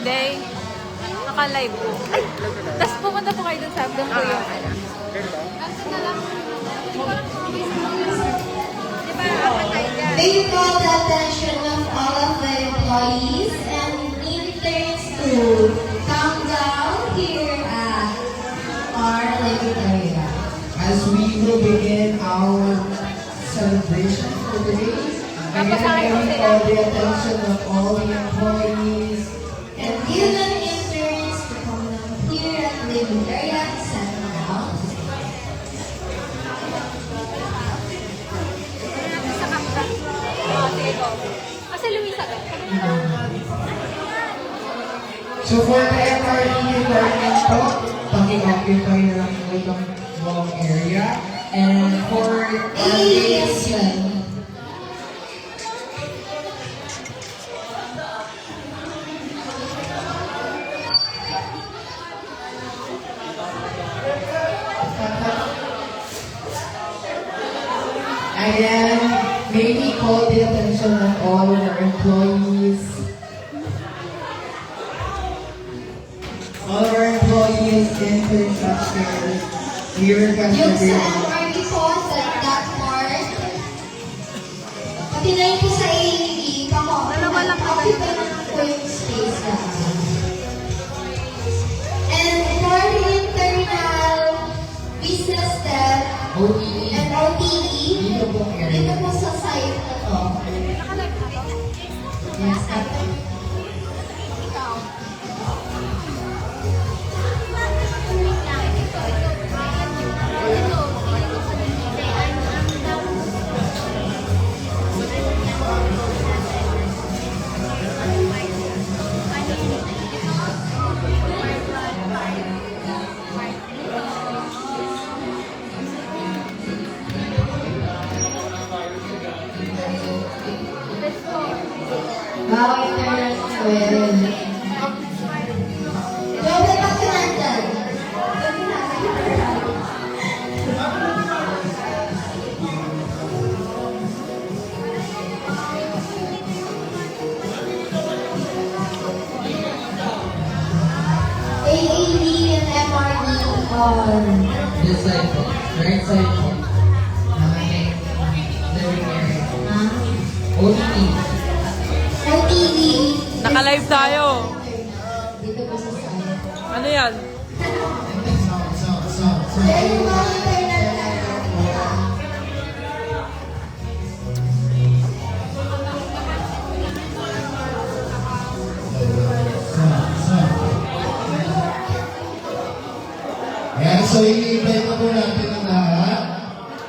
Monday. Naka-live po. Ay! Tapos pumunta po kayo dun sa hanggang po yung ano. They call the attention of all of the employees and interns to come down here at our living area. As we will begin our celebration for today, again, I call the attention of all the employees And even interns to come down here at living area and settle down. Sa kampa. Sige ko. Kasi Luisa ka. So for the MRE department po, paki-occupy na lang po itong buong area. And for Yes, well. again, may we call the attention of all of our employees. All of our employees, interns, upstairs, we request Yung sa everyone. MRT po, that part, pati na yung po sa AEE, Dalawa lang po. occupy na po yung space na. And for the internal business staff OTE, and OTE, dito pong dito area. po sa site na to. Yes, wow, internet na meron. Joey, back to nandyan. AAD and MRD on This side po, right side po. Okay, living area. OTE. OTE. Naka-live tayo. Dito po sa site. Ano yan? There yung mga internet na Ayan, so i-invite na po natin ang lahat.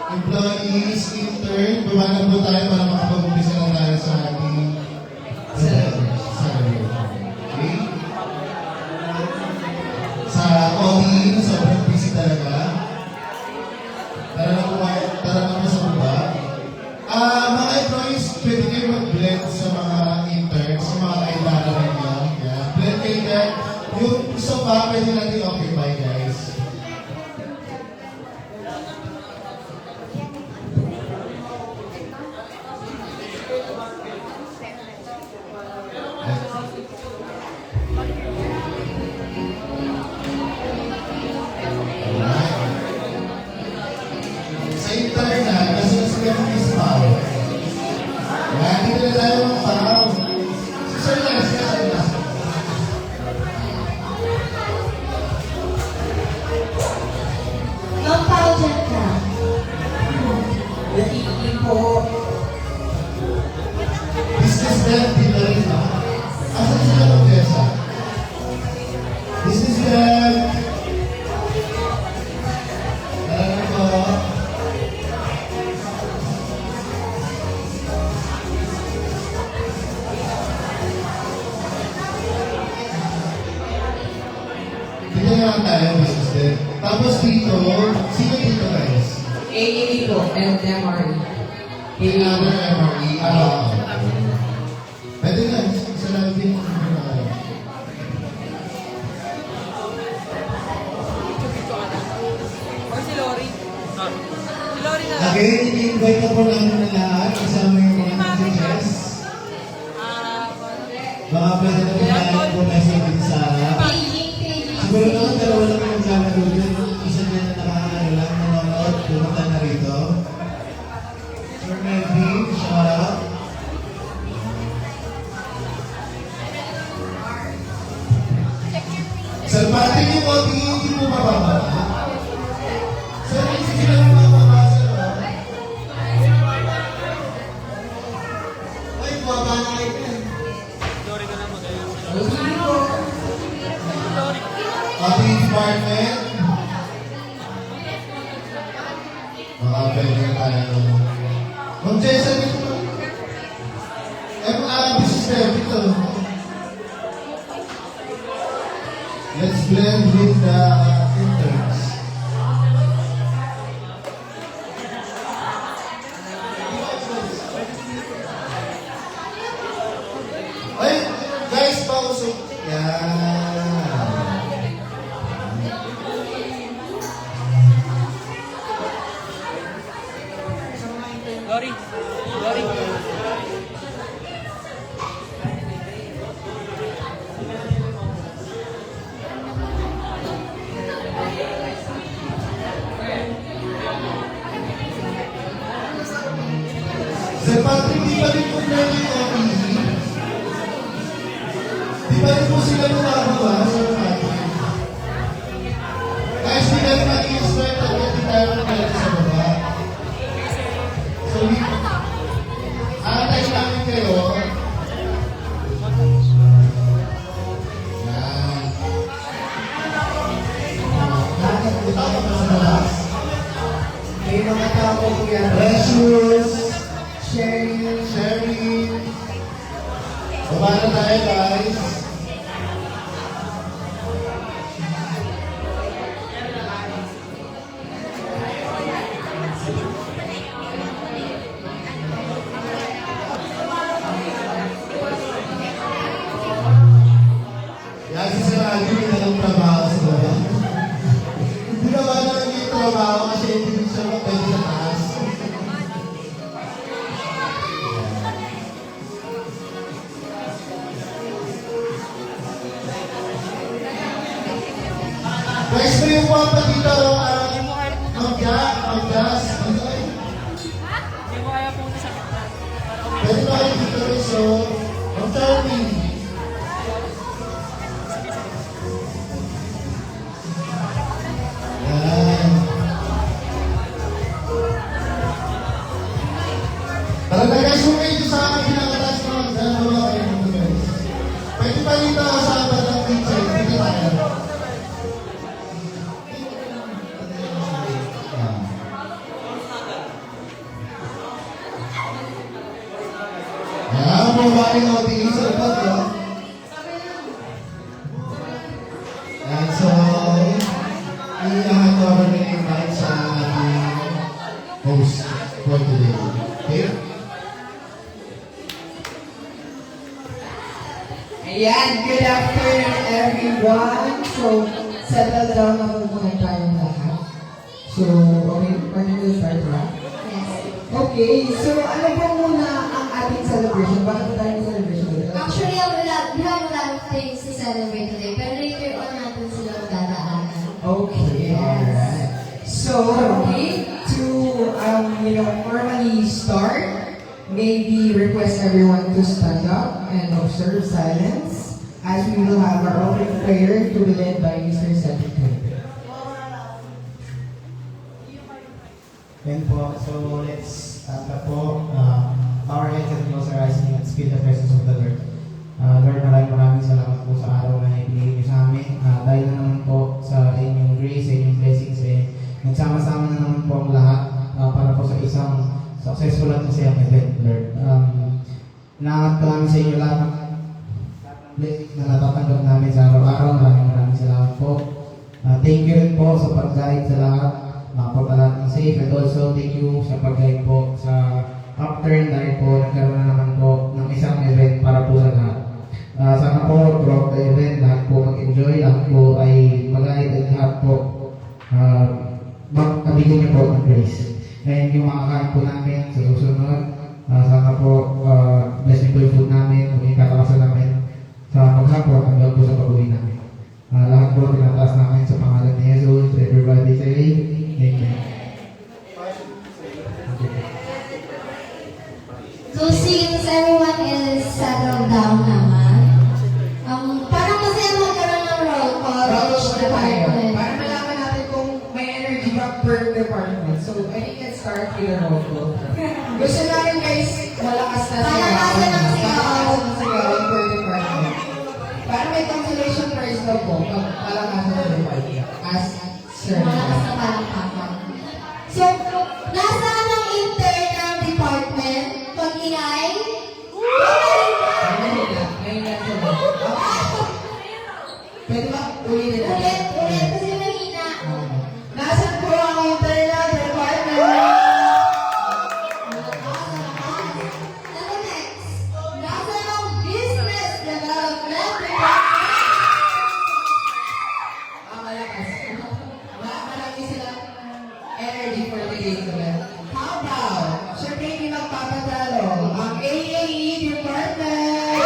Employees, intern, baba na po tayo para makapag-umpisa na tayo sa ating celebration. Okay? Sa OE, sobrang busy talaga. Tara na po sa baba. Mga employees, pwede kayo mag-blend sa mga interns, sa mga kailangan ninyo. Ayan, blend kayo dyan. Yung isa pa, pwede natin occupy, guys. Sa internet, kasi sila ng ispaw. Kaya dito na tayo mga tao. Sir Les, kasi na. no pageant na. OTE po. Business dev, dito rin na. Asan sila ng Tessa? Business dev. Tara po. Dito naman tayo, business dev. Tapos dito, sino dito guys? AAD po and MRE. Another MRE. Pwede nga, isa lang din mo na kayo. Or si Lori? Si Lori na lang. Again, i-invite na po namin na lahat. Kasama yung mga messages. Baka pwede na po tayo po message OT, hindi mo mababa. Sir, hindi sila mababasa, no? Ay, baba na kayo yan. Ating department. Baka pwede na tayo. Ma'am Jessa, dito. Sister, dito. Let's blend with the interns. Ay, guys, pausok. Yan. Glory. Glory. Sir Patrick, di pa rin po pwede yung OPE? Di pa rin po sila lumagawa, Sir Patrick? Guys, di rin mag-i-start at hindi tayo pwede sa baba. So, aantayin namin kayo. Yan. Nakakita ko pa sa labas. May mga tao po yan. Precious. Sharing. Baba na tayo, guys. Yan si Sir Alvin, hindi na lang trabaho sa baba. Hindi naman na lang yung trabaho kasi hindi siya pwede sa taas. Guys, may yung pa dito mag-gas. Hindi mo kaya pumunta sa gitna. Pwede ba kayo dito rin, so, ang charming. Yan. Tara na guys, kung kayo sa akin pinakatas naman, dahil wala kayo dito guys. Pwede pa dito sa batang pizza, dito tayo. Yan, bumabaling ako tingin sa upat, no? Yan, so, i-cover na yung invite sa ating host for today. Okay? Ayan, good afternoon everyone. So, settle down na po muna tayong lahat. So, okay, pwede ko start na? Yes. Okay, so ano po muna ang ating celebration? Bakit tayo celebration? Actually, we have a lot of things to celebrate today, pero later on natin sila dadaanan. Okay, alright. So, to formally start, maybe request everyone to stand up and observe silence as we will have our opening prayer to be led by Mr. Cedric Taylor. Then po, so let's stand up po. Bow our heads and close our eyes and let's feel the presence of the Lord. Lord, maraming salamat po sa araw na ibigay niyo sa amin. Dahil na naman po sa inyong grace, sa inyong blessings, nagsama-sama na naman po ang lahat para po sa isang successful at masayang event, Lord. Naangat po namin sa inyo lahat ng blessings na natatanggap namin sa araw-araw. Maraming salamat po. Thank you rin po sa pag-guide sa lahat. Makapagpalat ng safe, and also thank you sa pag-guide po sa upturn dahil po nagkaroon na naman po ng isang event para po sa lahat. Sana po throughout the event, lahat po mag-enjoy, lahat po ay mag-guide, at lahat po magkabigyan niyo po ng grace. And yung makakain po namin sa susunod, sana po bless niyo po yung food namin, maging katakasan namin sa maghapon hanggang po sa pag-uwi namin. Lahat po tinataas namin sa pangalan ni Jesus. Everybody say, Amen. So since everyone is settled down naman, parang kasi magkaroon ng roll call. Roll call tayo. start with a roll call. Gusto namin guys, malakas na Palakasan ang sigaw. Palakasan ang sigaw per department. Para may consolation prize daw po, pag palakasan ang department. As sir. Malakas na palakpakan. So, nasaan ang intern ng department? Pag ingay? Ngayon na sila. Pwede ba ulitin natin? Ulit kasi mahina. Nasaan po ang intern ng department? Ano next? Nasaan ang business development department? Malakas. Marami silang energy for the day ko yan. How about, syempre hindi magpapatalo, ang AAE department!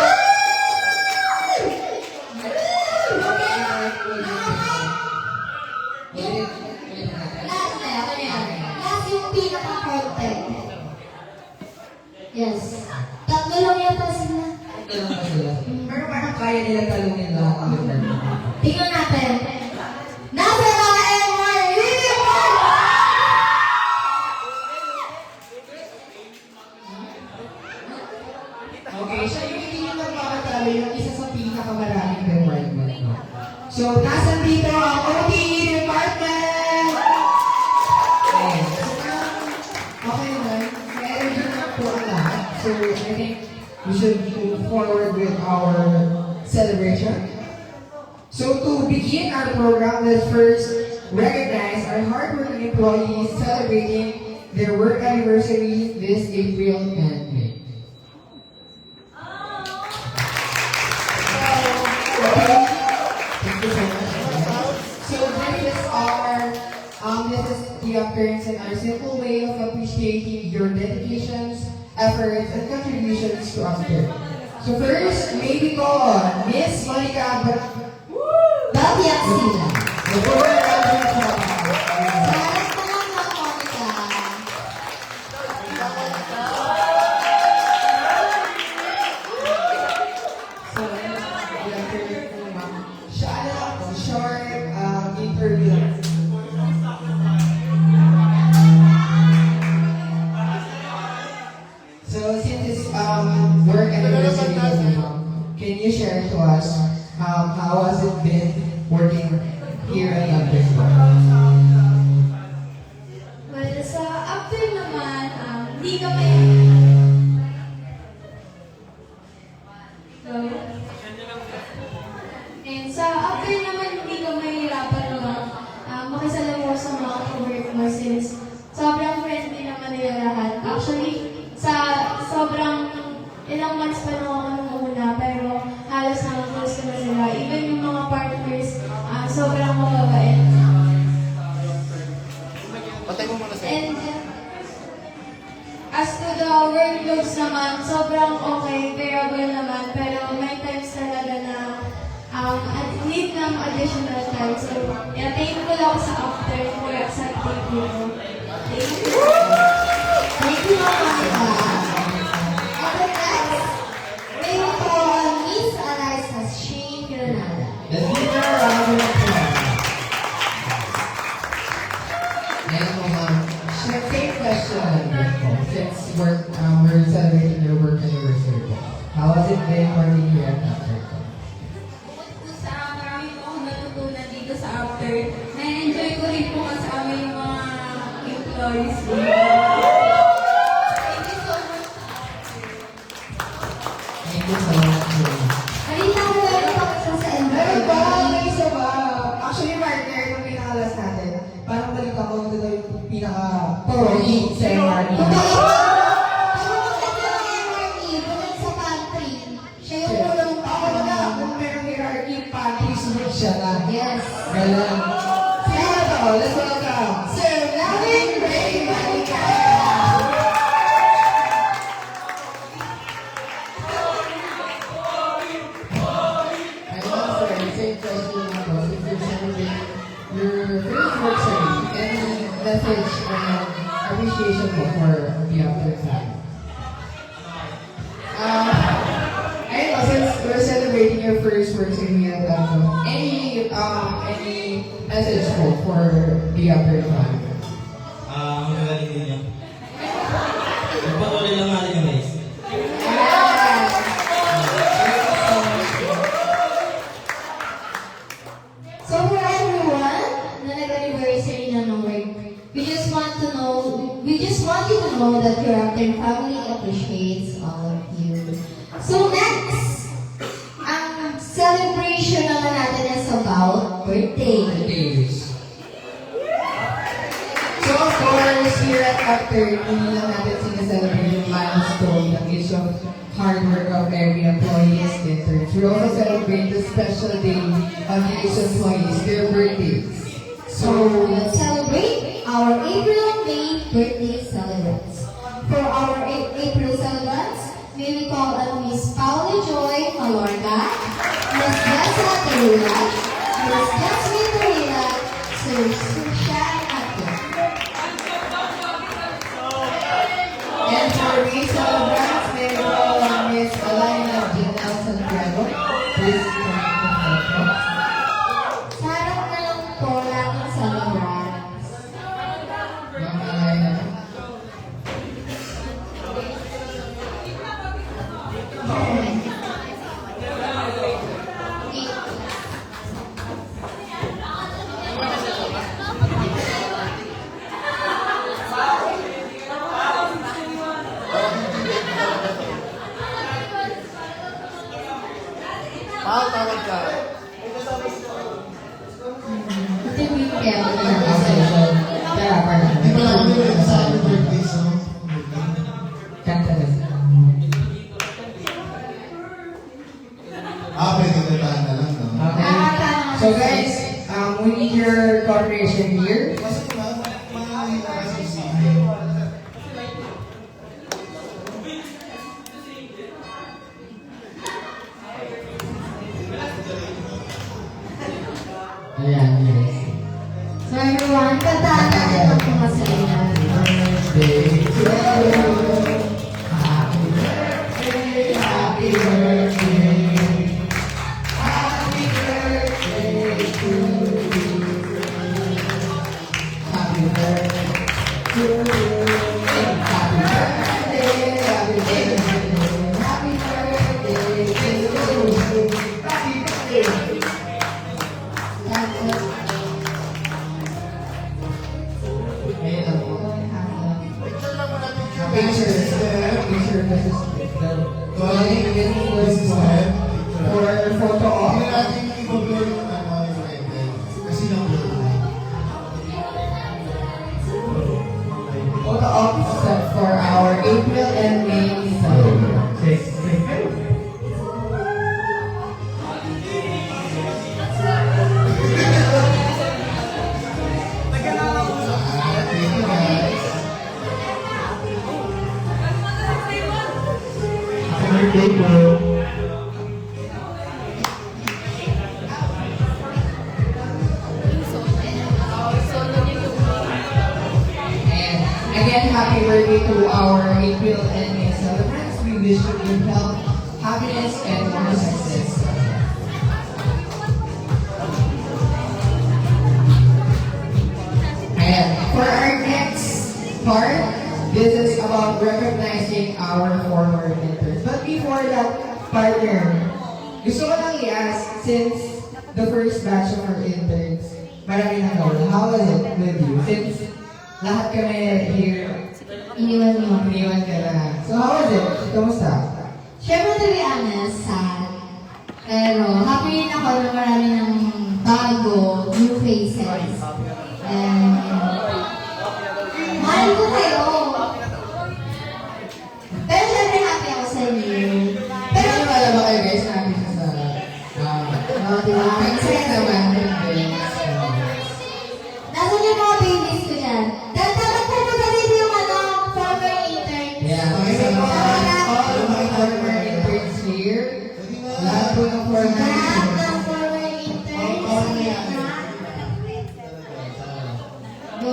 Last na, ako na yan. Last yung pinaka-content. Yes. Tatlo lang yata sila. Pero parang kaya nila talungin lahat ang department. Tingnan natin. Nasa mga MRE department! Okay, siya yung hindi nyo magpapatalo yung isa sa pinakamaraming department. No? So, nasan dito ang OTE department? Okay, okay na. May energy na po ang lahat. So, I think we should move forward with our celebration. So, to begin our program, let's first recognize our hardworking employees celebrating their work anniversary this April and May. Thank you so much. So this is the appearance and our simple way of appreciating your dedications, efforts, and contributions to us here. So first, may we call on Miss Monica Batiyak sila. the board of Salamat naman mga Monica. So, siya ano lang po, short interview lang. So, since it's work anniversary, can you share to us how has it been working here at London? Well, sa after naman, hindi kami... So, and sa after naman, hindi kami mahirapan na makisalamuha sa mga ka-work mo since sobrang friendly naman nila lahat. Actually, sa sobrang ilang months pa nung ako nung una, pero halos na close ko na sila. Even yung mga partners, sobrang mababait. And as to the workloads naman, sobrang okay, bearable naman, pero may times talaga na need ng additional time. So, thankful ako sa after for accepting ko. Thank you. Thank you, Monica. Our next, may we call on Miss Eliza Shane Granada. Let's give her a round of applause. And same question. Since we're celebrating your work anniversary, how has it been working here at After? Marami po akong natutunan dito sa after. Na-enjoy ko rin po kasama yung mga employees ko. Thank you so much. Thank you so much. Alita ko meron pa isa sa Meron ba? MRE. May isa ba? Actually, partner, nung pinakalas natin, parang balik ako ito daw yung pinaka-pogi sa MRE. Sa pantry. Siya yung tulong Ako na, kung merong hierarchy, pantry, sunod siya na. Yes. Galang. Sige na to, let's welcome Sir Lavin Ray Manica! I love sir, same question na po. Since you're celebrating your first anniversary, any message and appreciation mo for the after time? Ayun, since we're celebrating your first anniversary at any message mo for the after time? Magagaling din niya. that after hindi lang natin sinasalamin yung milestone ng each of hard work of every employees, interns, we also celebrate the special day of each employees, their birthdays. So let's celebrate our April-May birthday celebrants. For our April celebrants, may we call on Miss Paula Joy Malorga, Miss Jessa Terula, Miss Jasmine Terula, Sir Sushan Ato. And for May celebrants, may we call on Miss Alina Janelle Santiago. Please come to the front. Sa harap na lang po natin celebrants. Ma'am Alina. Mahal, tawag ka. Ito yung weekend. Okay, so, tara, partner. Di ba lang kami sa happy birthday sa Kanta na. pwede kantahan na lang, no? Okay. So guys, we need your cooperation here. Kasi kasi si Ayan, yes. So everyone, kantahan natin ang pumasaya. Birthday to you. Happy birthday, happy birthday. Happy birthday to you. Happy birthday to you. Happy birthday, happy birthday. Happy birthday to you. Happy birthday. Ayun lang po. picture lang muna, picture. Picture. Picture versus for photo op. Hindi natin i-blur yung yung red. Kasi na-blur na. Photo op set for our April and May celebrations. Thank you, guys. Happy birthday, bro. And again, happy birthday to our April and May celebrants. We wish you good health, happiness, and more success. And for our next part, this is about recognizing our former interns. But before that, partner, gusto ko lang i-ask, since the first batch of our interns, marami na nawala. How was it with you? Since lahat kami here, Iniwan mo. iniwan ka na. So how was it? Kamusta? Siyempre, to be honest, sad. Pero, happy rin ako na marami ng bago, new faces. And, mahal ko kayo. Pero syempre, happy ako sa inyo. Pero wala ba kayo guys na happy siya sa Diba? princess naman? Nasaan yung mga babies ko dyan? Dapat po magaling yung former intern. Yeah, so all of my former interns here, lahat po ng former Lahat interns. ng former interns. Go.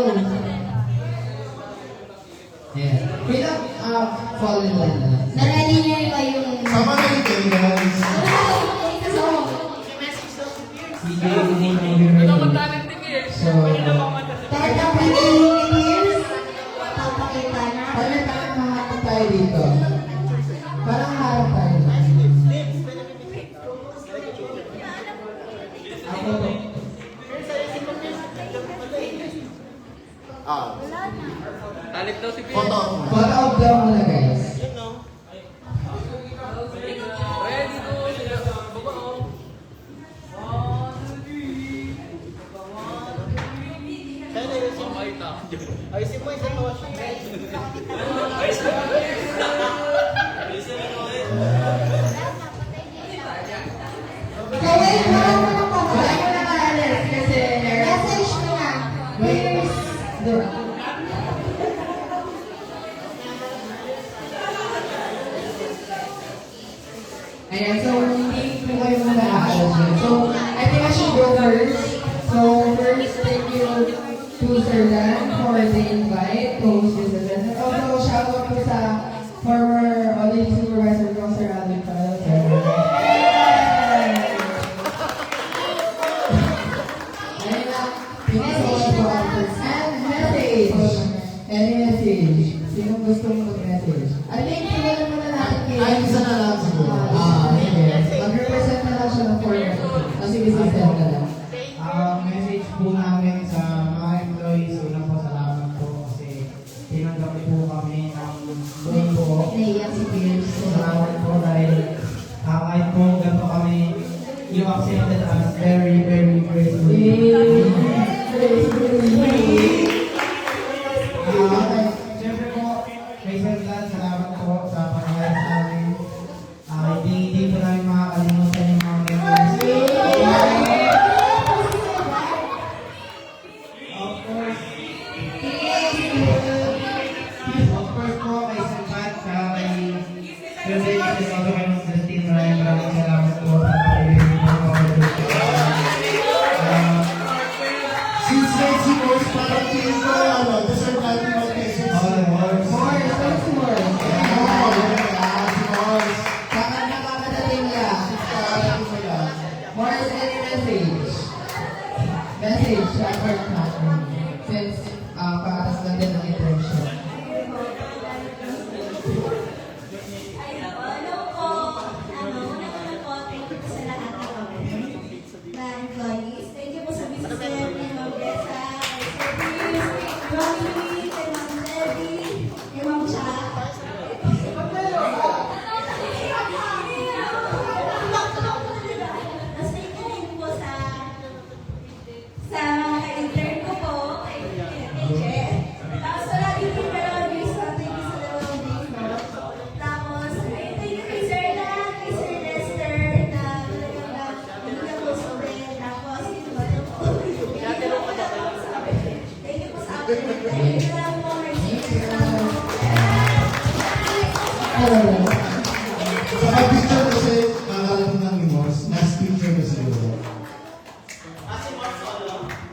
Ayan, so hindi po kayo muna nakakalasin. So, I think I should go first. So, first, thank you to Sir Dan for the invite to host this event. And also, shout out po sa former audience supervisor ko, Sir Alvin Palo. Ayun na, thank you so much po, actors. And message! Any message? Sinong gusto mo mag-message? I think, simulan muna natin kay... Ay, isa na lang siguro. Yes. Mag-represent na lang siya ng format. Kasi business na lang. Message po namin sa mga employees, una po salamat po kasi tinanggap po kami ng loan po. Naiyak si Pierce. Salamat po dahil kahit po ganito kami, you accepted us very, very gracefully. Siyempre po, kay Sir Dan, salamat po sa pag-hire sa amin. Hindi po namin makakalimutan yung mga memories. Of course po, kay Sir Pat, kay Sir Dennis, and also kay Ms. Christine, maraming salamat po sa pag-ibig po. Since next si Boss, parang tingin ko, deserve natin mag-message. Si Boss. Bakit nakakadating lang? More any message? Message sa part natin. Since paatas lang din ng internship. Ano po, una po, thank you po sa lahat na employees. Thank you po sa business head ni Ma'am Bessa, kay Sir Pierce, kay Ronnie, kay Ma'am Debbie, kay Ma'am Cha. Tapos thank you din po sa ka-intern ko po, kay Jen. Tapos wala din po dalawang days, so thank you sa dalawang days, no? Tapos, thank you kay Sir Dan, kay Sir Lester, na talagang hindi na po sulit. Tapos, ito ba ito po? Thank you po sa akin. Thank you lang po, Mercy. Sa pag-picture kasi, nakakalam ng remorse, last picture na siguro.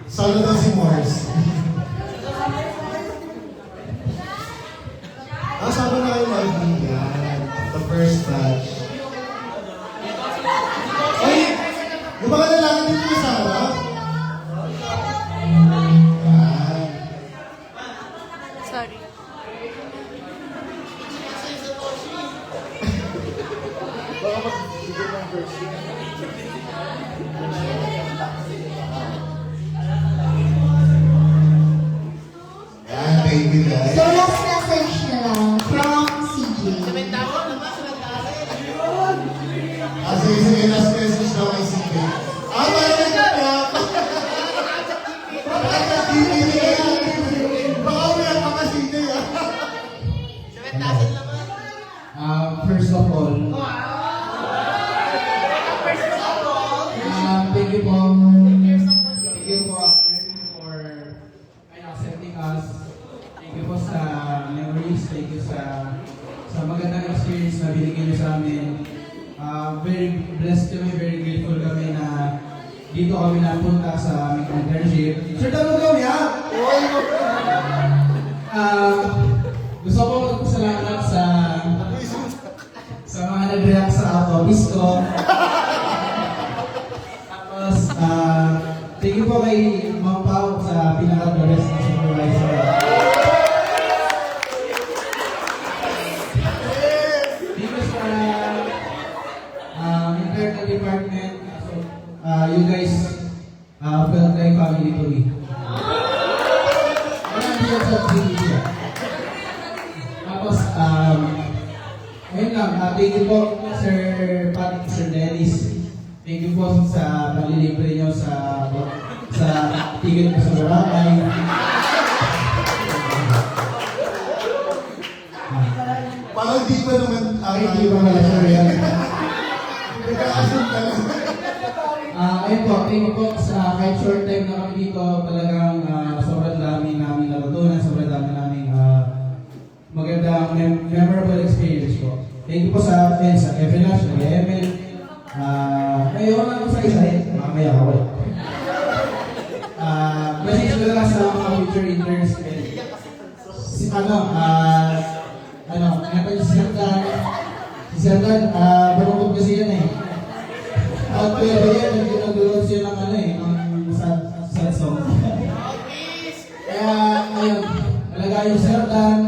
Solo daw si Morse. Sabi na kayo live yan. The first batch. Ay! Yung mga lalaki dito sa harap? Yan. Sorry. Yan, baby guys. So, last message na lang from CJ. Sige, last message daw kay CK. Parang nagkakap. Parang nag-TV niya yan. Baka umiyak ka kasi CK First of all, thank you po. Thank you po for accepting us. Thank you po sa memories. Thank you sa magandang experience na binigyan niyo sa amin. Very blessed kami, very grateful kami na dito kami napunta sa aming internship. Sir, tama kami ha? Gusto ko magpasalamat sa mga nag-react sa autobus ko. Tapos, thank you po kay Ma'am Pao sa pinaka-the-best na supervisor. Thank you sa internal department. You guys felt like family to me. Walang biyan sa pagkikita. Tapos, ayun lang, thank you po Sir Pat, Sir Dennis. Thank you po sa palilibre nyo sa ticket ko sa Boracay. Parang di ba naman Hindi ba pala sir yan? nagkakasun ka lang. Ayun po, thank you po sa kahit short time na kami dito, talagang sobrang dami namin natutunan, sobrang dami namin magandang memorable experience po. Thank thank you po sa Everlash, Emel. Ngayon lang sa isa mamaya ako. Message ko lang sa mga future interns. Si si Serdan, barungkot kasi yan eh. At kaya ba yan, nag-download siya ng sad song. Kaya, ayun, talaga yung Serdan,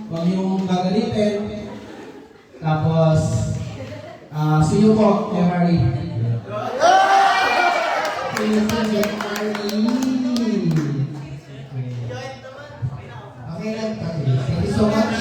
huwag yung gagalitin. Tapos, see you po, MRE. See you po, MRE. Okay lang, thank you so much.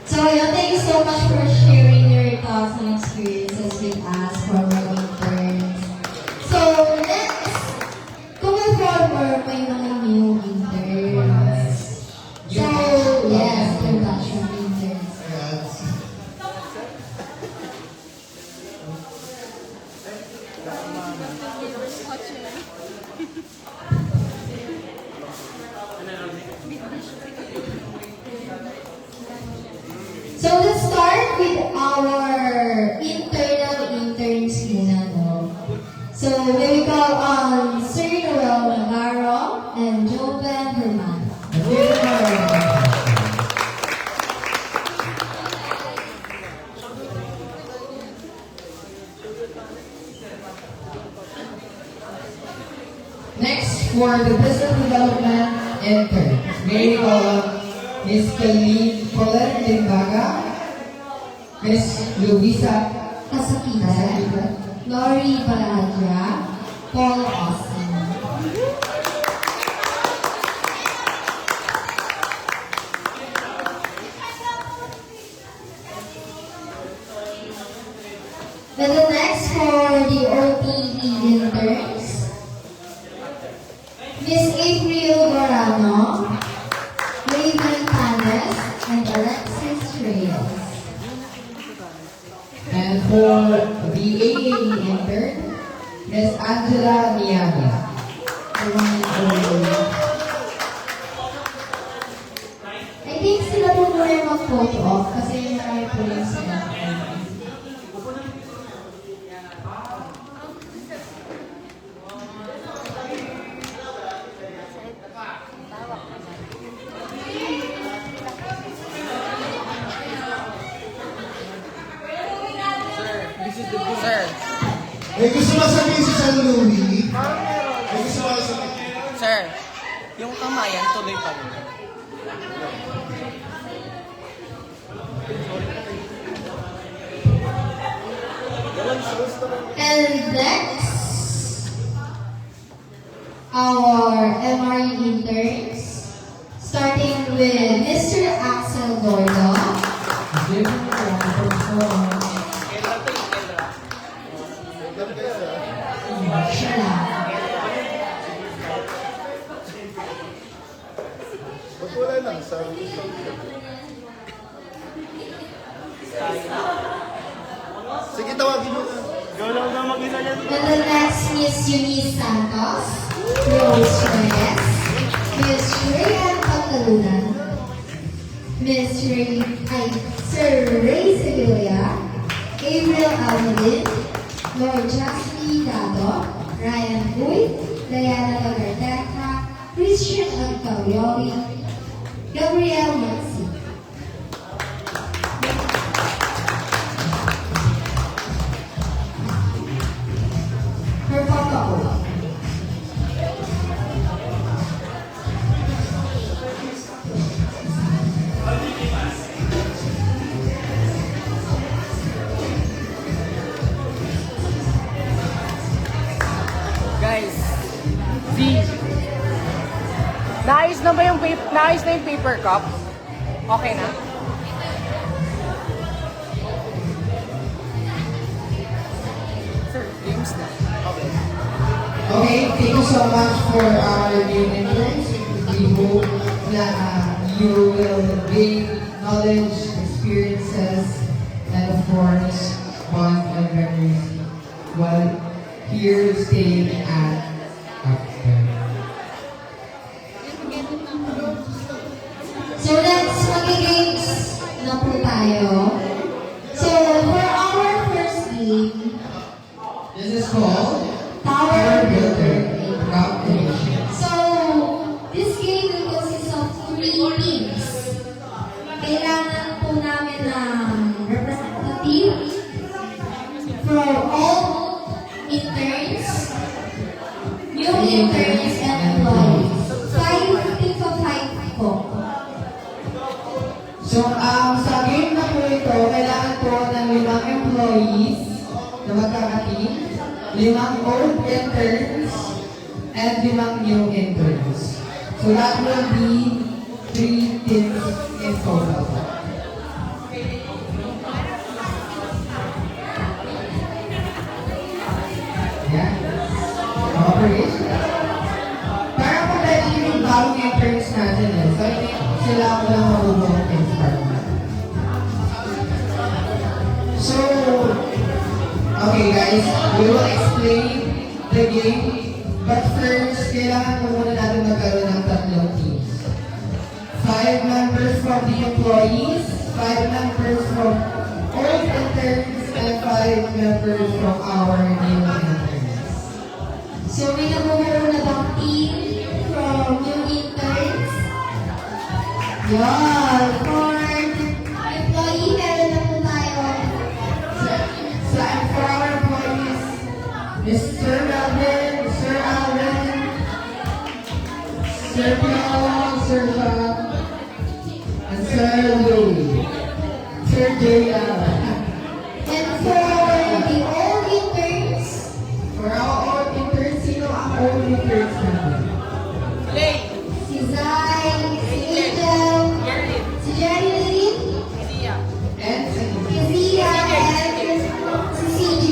So, yeah, thank you so much for sharing your thoughts and experiences with us for our interns. So, next, kung former may mga new interns. So, yes, introduction interns. So let's start with our internal interns muna, no? So we will call on Sir Noel Navarro and Joven Hermano. Next, for the business development intern, may we call on Ms. Kaline Colette Limbaga, Ms. Luisa Kasakitan, Lori Baradra, Paul Austin. Then the next for the OTE interns, Miss April Gorano, Raven Panes, and Alexis Reyes. and for the AAE intern, Ms. Angela Miyaga. The one and only. I think sila po muna yung mag-photo off kasi marami po yung sila. Sir, May gusto masabihin si San Louis. May gusto masabihin. sir, yung kamayan tuloy pa rin. And next, our MRE interns, starting with Mr. Axel Gordo. Give me a round of applause. Siya lang. Sige, tawagin mo na. And the next, Miss Eunice Santos, Rose Reyes, Miss Shreya Pagkalunan, Sir Ray Sevilla, Gabriel Almadin, Lord Jasmine Dado, Ryan Uy, Diana Lagardeca, Christian Ancaglioli, Gabriel Maxi. Her photo. Guys, naayos na yung paper cup? Okay na? Sir, games na. Okay. Okay, thank you so much for our new interns. We hope that you will gain knowledge, experiences, and of course, bond and memories while here staying at after. So let's mag-games na po tayo. So for our first game, This is called Tower Power Builder. Builder Calculation. So this game will consist of 3 teams. Kailangan po namin ng representative from all interns, new interns, and employees. 5 teams of 5 po. So, sa game na po ito, kailangan po ng 5 employees na magkakateam, 5 old interns, and 5 new interns. So, that will be 3 teams in total. Yeah. Cooperation. Para po tayo yung bagong interns natin eh. So, hindi sila ako lang marunong in-start na. So, okay guys, we will explain the game. But first, kailangan po muna natin magkaroon ng 3 teams. 5 members from the employees, 5 members from old interns, and 5 members from our new interns. So may nabubuo na bang team from new interns? Yan. For employee, meron na po tayo. So, for our employees, Mr. Melvin, Sir Alvin, Sir Piolo, Sir Bob, and Sir Louie, Sir J. And for the old interns, For our old interns, sino ang old interns natin? si Zai, si Angel, si Jerry Lynn, And si Zia, and si CJ.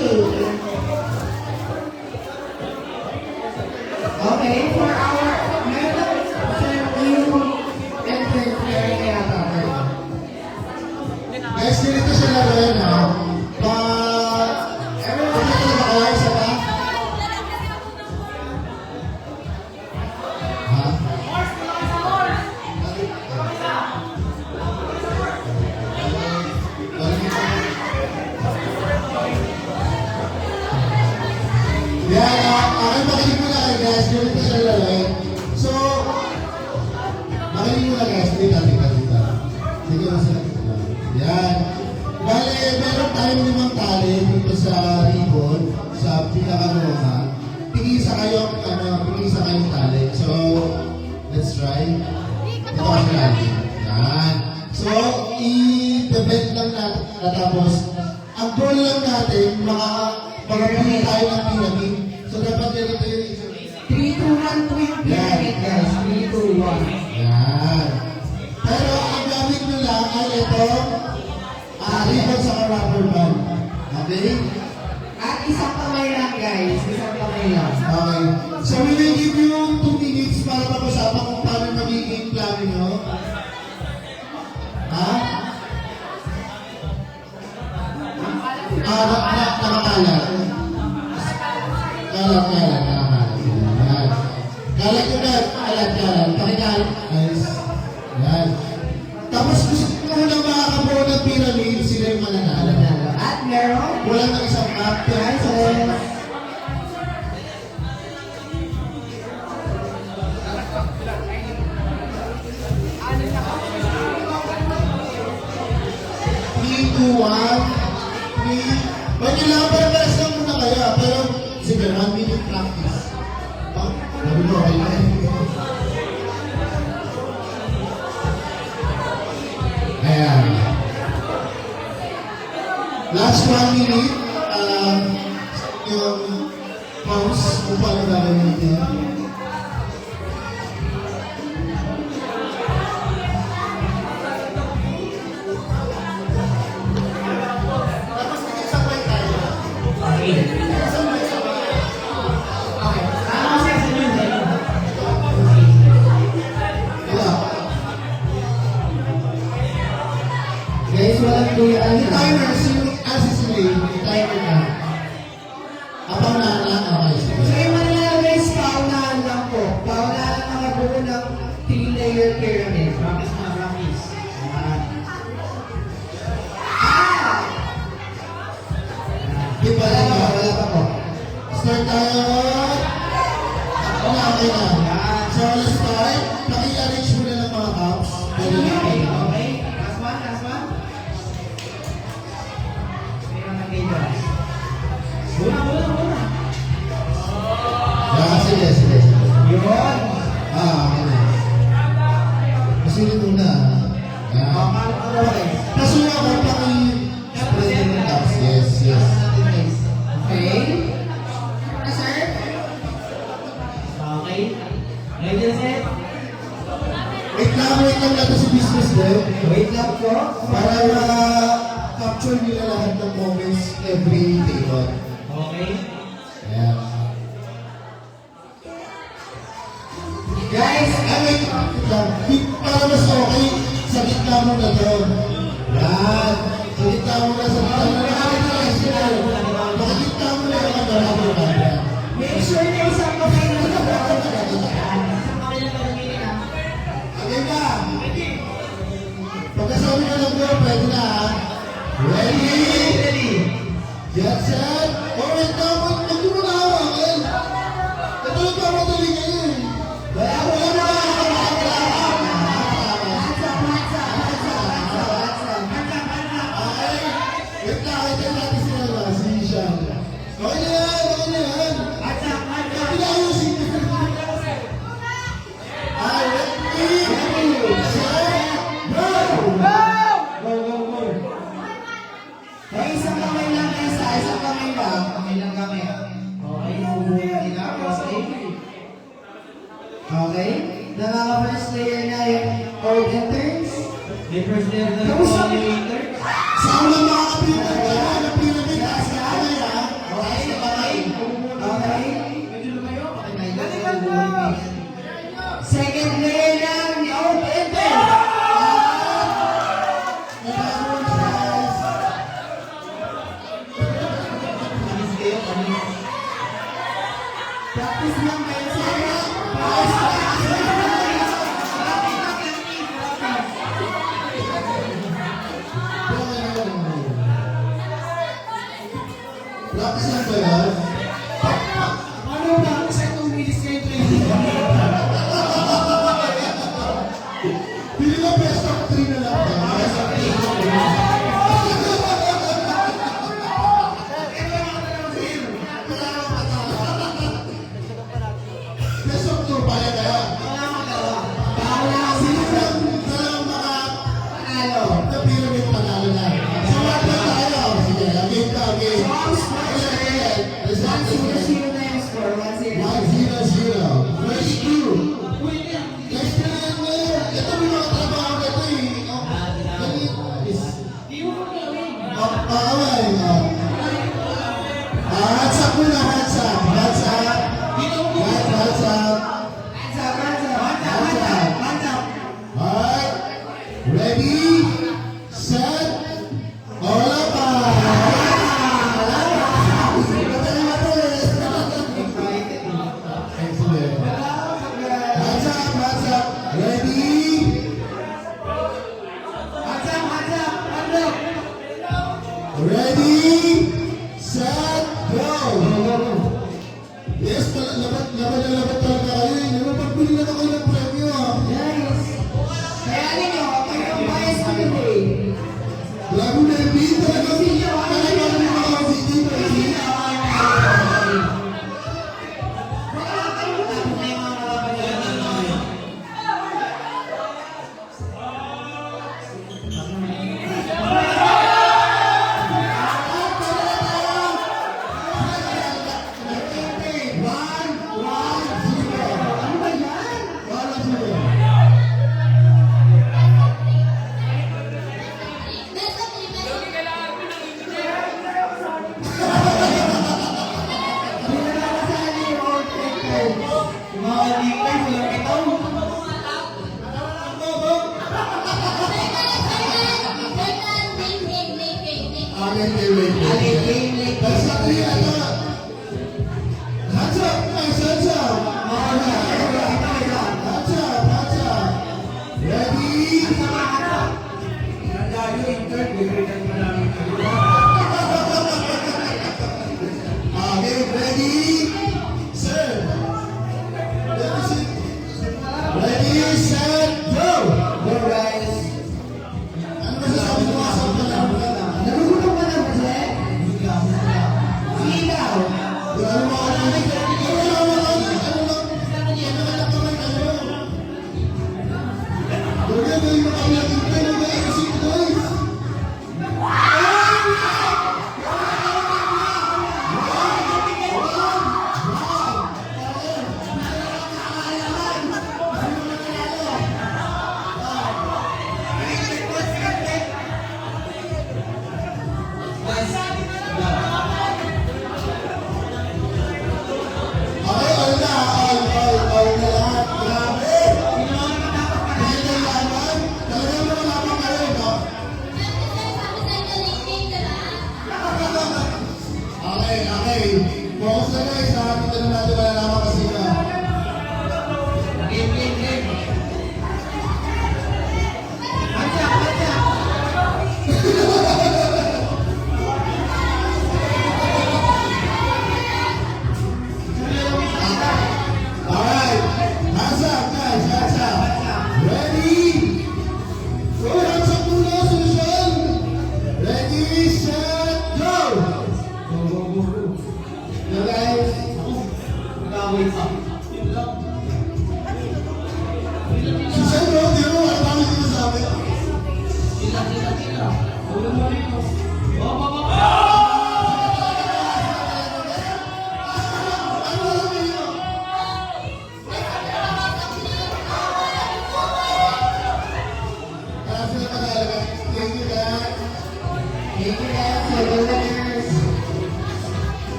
okay, for our meron Sir new interns meron kaya tayo. Guys, ganito siya laruin, ha? Everyone na nakakuha isa pa? Ha? Yan, aking makinig mo na kayo guys, ganito siya laruin. So, makinig mo na guys, dito. Sige na sila. Yan. Bale, meron tayong 5 tali dito sa ribbon, sa pinakaluha. Tingisa kayong tali. So, let's try. Ito kasi natin. Yan. So, i-debate lang natin. Tapos, ang goal lang natin, makapili tayo ng pyramid. So, dapat ganito yung 3, 2, 1, twin pyramid guys. 3, 2, 1. yan. Pero ang gamit nyo lang ay ito, ribbon sa rubber band. Okay? At isang kamay lang guys. Isang kamay lang. Okay. So we will give you 2 minutes para pag-usapan kung paano magiging plano nyo. Ha? Nakakalat. Kalat. Yan. Kalat ko na. Kalat. Pakikalat. Nice. Yan. Tapos gusto ko muna makakabuo ng pyramid, sila yung mananalo. At meron Wala nang isang map. prizes. Three, two, one, three. Ba't yung lang para-paras lang muna kayo, pero sige, 1 minute practice. Sabi ko, okay na eh. Ayan. Last 1 minute, yung pause, kung paano gagawin natin. Tapos nag-sabay tayo. Guys, walang kuya. Yung timer, si Assist Ray, yung timer na. Okay, sige. So yung mananalo guys, paunahan lang po. Paunahan ang mga buo ng 3-layer pyramid. Practice na, practice. Ayan. Di ba Wala lang pa, wala pa po. Start tayo. Okay na. So, let's start. Paki-arrange muna ng mga cups. Okay, okay. Last one, last one. Meron na kayo. Una. Sige. Yun. Okay na. Masilip muna. Okay. Kasi ako, paki-spread ng cups. Yes. Okay? Okay. Ready na set? Wait lang natin si business din. Wait lang po. Para ma-capture nila lahat ng moments every table. Okay. Ayan. Guys, Wait lang. Para mas okay, sa gitna mo na to. Yan. Sa gitna mo na. Makikita mo na yung ano. make sure na isang kamay na Okay na. Pagkasabi ka ng go, pwede na. Ready? Get set. Oh, wait na. Huwag mo na hawakan. Ito yung pamadali ngayon. Wala na. Okay. Wait na. Ito natin sila. Si Sean. Okay na yan. Pinayusin ko. Ay, ready? Set. Go! Go. Ay, isang kamay lang guys, isang kamay lang. Okay lang kami. Okay, bubuhin nila. Okay. Okay? Nakaka-first layer na yung old interns. May first layer na Kamusta? later. Sa unang mga kapitid ka, ng pyramid, taas na kamay ha. Okay, okay. Okay. Medyo lumayo. Okay, bubuhin. Second layer lang ni old interns. Alis kayo, alis. Practice lang kayo sa Practice lang ba yan? ano ba? Sa 2 minutes kayo training. Pili na best of 3 na lang. Best of 3. Best of 2, pala kaya. Sino lang dalawang Ano? na pyramid panalo na. So, what na tayo? Sige, game ka, game. Sino na yung score? 1-0. 1-0. First two. Next na yan ngayon. Ito may mga trabaho na ito eh. Pakaway. Hands up muna, hands up. Hands up. Hands up. Alright. Ready? Set. Wala pa. Excellent. Hands up. Ready? Ready? Set. Go. Yes, labat talaga kayo. Napagbili na kayo ng premyo ah. Guys, kaya ninyo, kayo ang bias ko today. Grabe na yung beat talaga. Talaga ng mga video. Focus na guys, nakakita na natin malalaman kasi na. Alright, hands up guys, hands up. Ready? Go, hands up muna, Susan. Ready, set, go! Go, go, go, go. Go guys. Susan, bro, di mo, ano kami dito sa amin?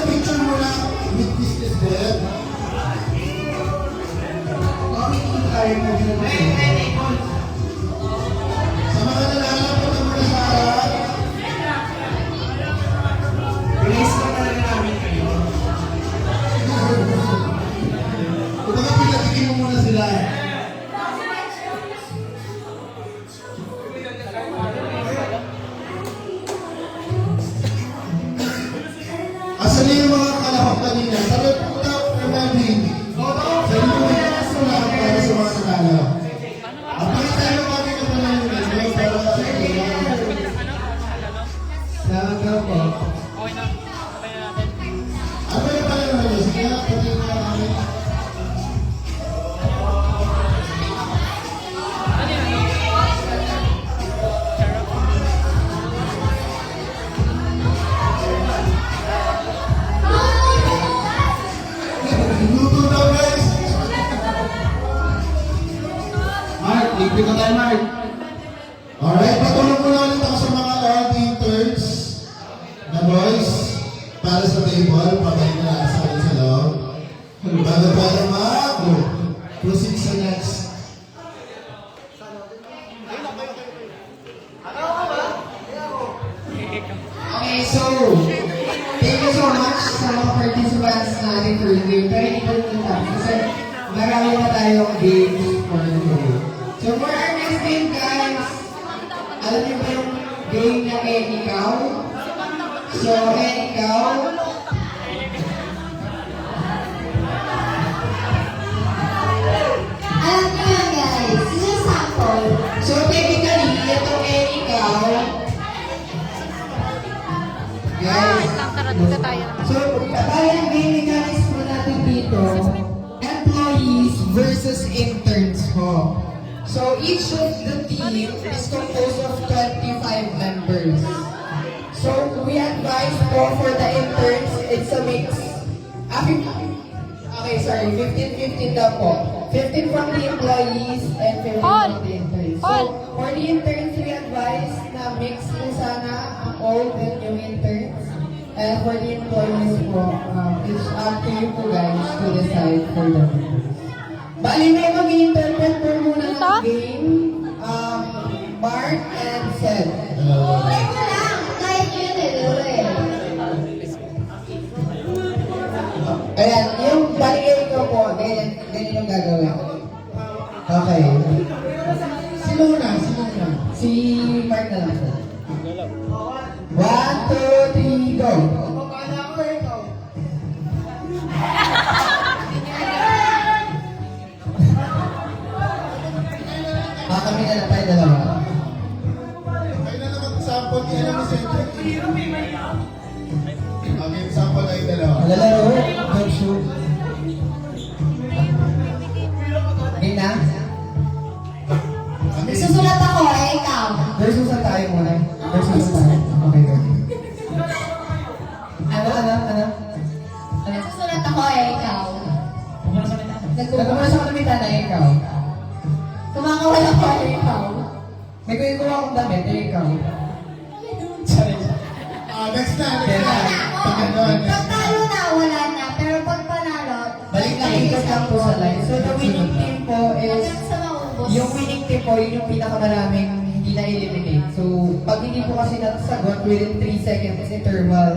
Picture muna with business there. Sa mga nanalo, punta muna sa harap. Release ko talaga namin kayo. Kumbaga pinatikin mo muna sila. Asan na yung mga kalahok kanina? Sabi punta, reminding. Sa inyo may nasulat para sa mga nanalo. Ang pakitayo kami ng panahon nyo para sa Salamat po. ano yung panahon nyo? Sige nga, pati nga kami. Luto daw guys! Mark, ligpit ko tayo, Mark. Alright, patulong ko na ulit ako sa mga all interns na boys para sa table, pagkain na lang sa akin sa loob. Bago tayo mag-proceed sa next. Okay, so, thank you so much sa mga participants natin for the game. Pero hindi ko kita kasi marami na tayong games for today. So, for our next game, guys, alam niyo ba yung game na Ikaw? So, Ikaw, Alam niyo yan guys, this is sample. so technically, itong Ikaw, guys, so, parang game mechanics po natin dito, employees versus interns po. So, each of the team is composed of 25 members. So, we advise po for the interns, it's a mix. Okay, sorry, 15-15 daw po. 15 from the employees and 15 from the interns. So, for the interns, we advise na mix na sana ang old and new interns. And for the employees po, it's up to you po guys to decide for the members. Bali, may mag-interpret po muna ng game, Mark and Seth. Okay mo lang, kahit yun eh. Ayan, yung bali ko po, ganyan yung gagawin. Okay. Sino muna? Si Mark na lang po. 1, 2, 3, go! Kami na lang tayo dalawa. Kayo na naman sample niya. Lalaro? Don't shoot. Game na? Nagsusulat ako, ikaw. Versus na tayo muna. Versus na tayo. Okay, good. Ano? Nagsusulat ako, ikaw. Nagkumula sa kalamitan na ikaw. Kumakawala ko, ikaw. May kuya akong damit, ikaw. Next na. Pag talo na, wala na. Pero pag panalo, Balik na ikot lang po sa line. So the winning team po is, hanggang sa maubos. yung winning team po, yun yung pinakamaraming hindi na-eliminate. So pag hindi po kasi nasagot within 3 seconds interval,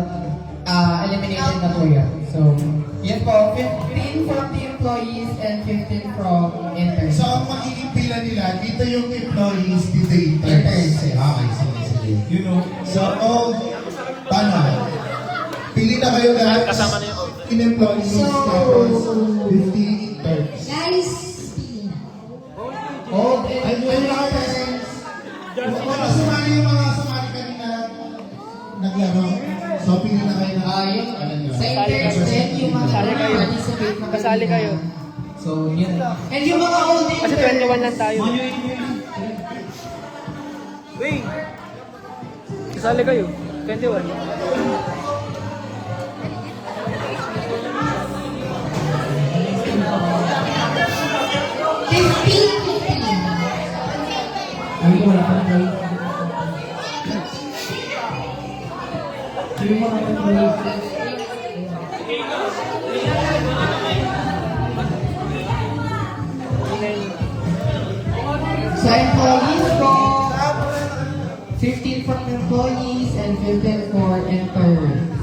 elimination na po yan. So, yun po, 15 from the employees and 15 from interns. So, ang magiging pila nila, dito yung employees, dito yung interns. Okay, sige. You know, so, paano? Pili na kayo lahat. Kasama na yung in-employees, tapos 50 interns. Guys, pili na. Okay, Ay, interns. Wala sumali yung mga sumali kanina naglaro. So, pili na kayo na. Sa interns din, yung mga participate na Kasali kayo. So, yun. And yung mga old Kasi interns. 21 lang tayo. Wait! Kasali kayo. 21. Ay, wala pa na yung mga employees. Sa employees po, 15 from employees and 15 for interns.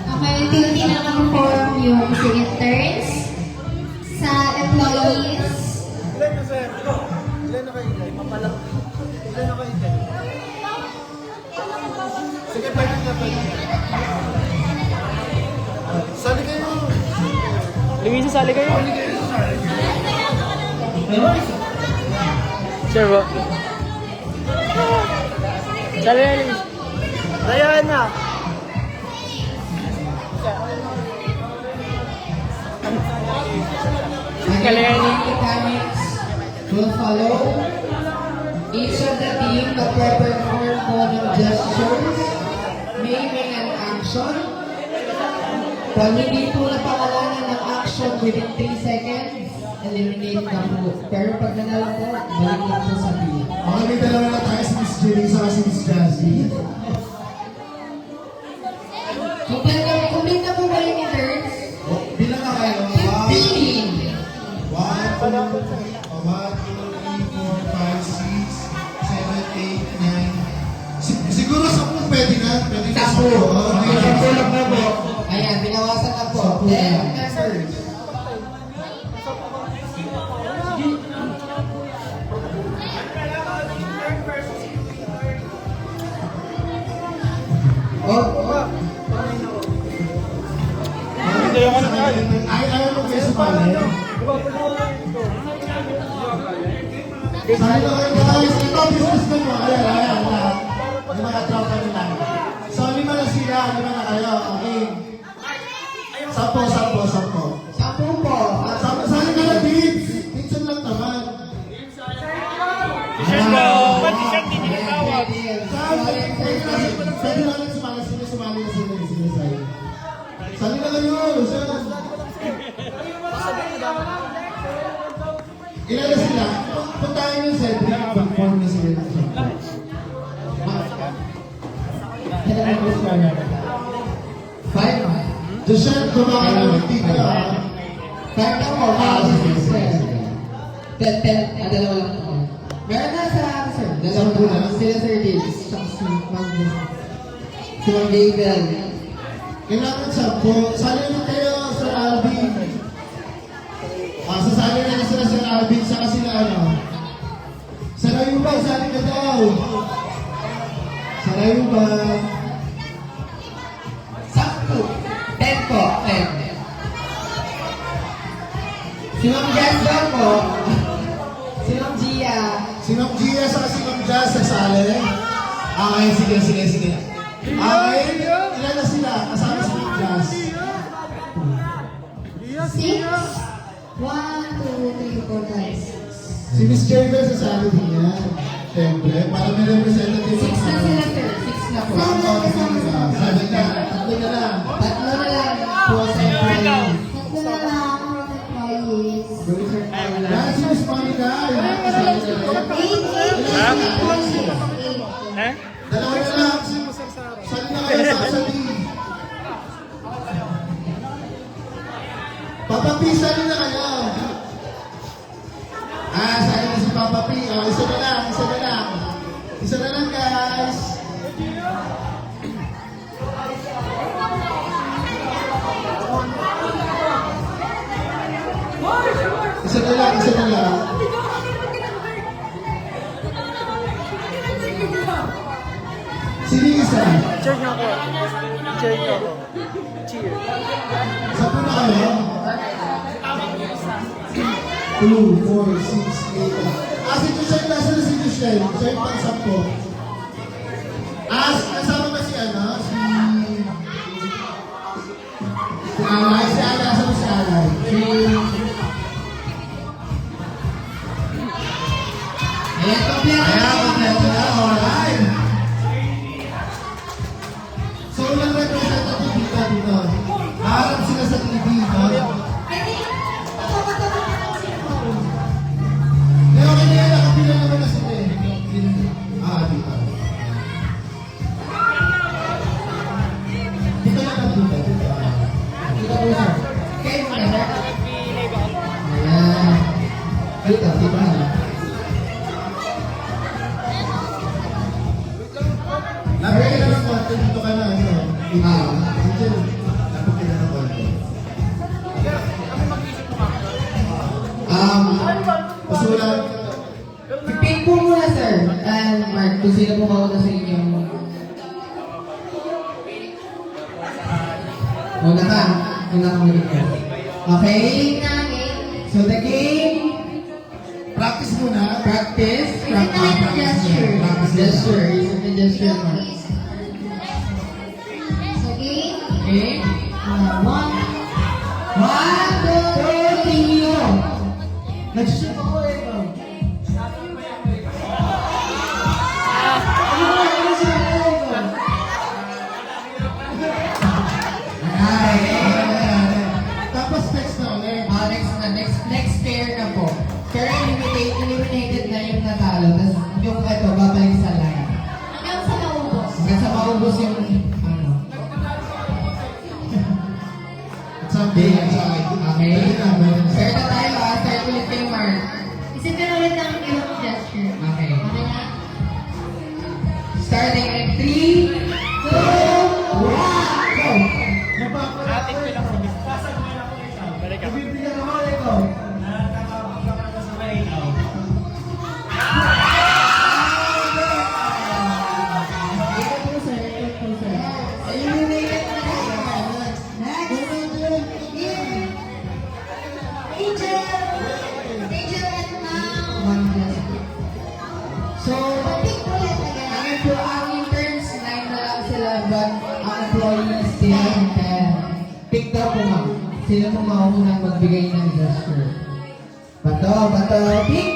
Okay, pili na lang po yung si interns. Sa employees, Luisa, sali kayo. Sure ba? Sali na, Luisa. Dayan na. Galing mechanics will follow. Each of the team magpe-perform po ng gestures, naming an action. Pag hindi po napakalanan ng action within 3 seconds, eliminate na po. Pero pag nanalo po, balik lang po sa team. Okay, may dalawa na tayo si Miss Julie sa si Miss Jazzy. Complete na po ba yung interns? Bilang na kayo. 15! 1, 2, 3, 4, 5, 6, 7, 8, 9. Siguro 10 pwede na. Pwede na 10. Sampu lang na po. Ayan, binawasan na po. 10 members. Ay, ayaw mo kayo sumali. Sali na kayo guys. Ito, business na mo. Ayan. Yung mga tropa nila. So, 5 na sila. 5 na kayo. Okay. 10. Sampu po. Sali ka na, Beats. Beatsan lang naman. T-shirt mo. Ba't t-shirt hindi tinatawag? Pwede lang sumali. Sumali na sila. Sali na kayo. Ilan na sila? Puntahan yung Cedric. Perform na sila. Five. Joshua, kumain na ng tika. Five na po. Dalawa lang po. Meron na sa sir. Dalawa na. Sila Sir Davis. Tsaka si Ma'am Gabriel. Kailangan 10. Sali na kayo, Sir Alvin. Sasali na sila Sir Alvin, saka sila Sir Ayuba, sali ka daw. Sir Ayuba. Sakto. 10 po. 10. Si Ma'am Jazz daw po. Si Ma'am Gia. Si Ma'am Gia, saka si Ma'am Jazz, sasali. Okay, Okay, sige. Okay, ilan na sila? Kasama si Niklas. 6. 1, 2, 3, 4, 5, 6. Si Miss Jennifer sasali din niya. Siyempre, para may representative. 6 na sila, sir. 6 na po. Sabi na, tatlo na lang. Tatlo na lang po sa employee. Tatlo na lang ang employees. Go, sir. Yan si Miss Monica. Yan ang kasali na rin. 8. Dalawa na lang. Sali na kayo sasali. Papapisa na kayo. Sali na si Papa P. Isa na lang. Isa na lang, guys. Isa na lang. Sino yung isa? Cheer niyo ako. Cheer niyo ako. Cheer. Sampu na kayo? 2, 4, 6, 8. Si Tushel, nasa na si Tushel? Siya yung pang-sampo. Kasama ba si ano? Si Alay. Si Alay, nasa ba si Alay? Ayan, kompleto na. Alright. So, walang representative dito. Harap sila sa TV, no? Pero kaya nakapila naman na sila eh. Dito. Dito na lang dito. Dito po, sir. Kayo muna, sir. Ayan. Dito na. Lapit ka na ng konti, dito ka na. Angel, lapit ka na ng konti. Pasulan. Pick po muna, sir. And Mark, kung sino po mauna sa inyo. Una ka ulit ka. Okay? So the game, Practice muna. practice. Is it like a gesture? Practice gesture. Is it a gesture, Mark? Okay. Okay? 1. 1, 2, 3, nag-shoot ako ito. Tapos text na ulit. Next pair na po. Pero eliminated na yung natalo. Tapos yung ito, babalik sa line. Hanggang sa maubos. Hanggang sa maubos yung ano. Someday, Okay? Start na tayo ha. Start ulit kay Mark. Isipin ulit ang iyong gesture. Okay. Okay na? Starting in 3, 2, 1, go! Bibigyan ako ito. Ito po sir, eliminated na tayo. Angel and Mom. One just. So, Pick ulit again. ang interns, 9 na lang sila, but ang employees, sila yung 10. Pick daw po ma'am. Sila po maunang magbigay ng gesture. Bato, pick!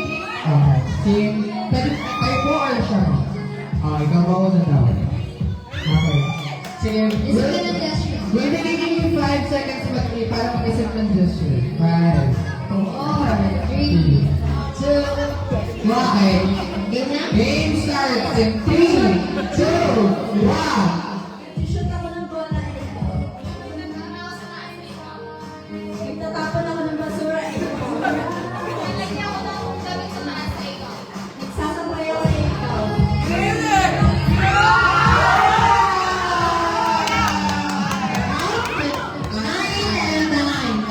Okay. Kayo po or siya? Ikaw mauna daw. Okay. Sige. Isipin ang gesture. We'll be giving you 5 seconds para mag-isip ng gesture. 5, 4, 3, 2, 1. Okay. Game na? Game starts in 3, 2, 1. Shoot ako ng bola. Nagtatapon ako ng basura. Nalagyan ako ng gamit sa taas na ikaw. Nagsasabay ako sa ikaw.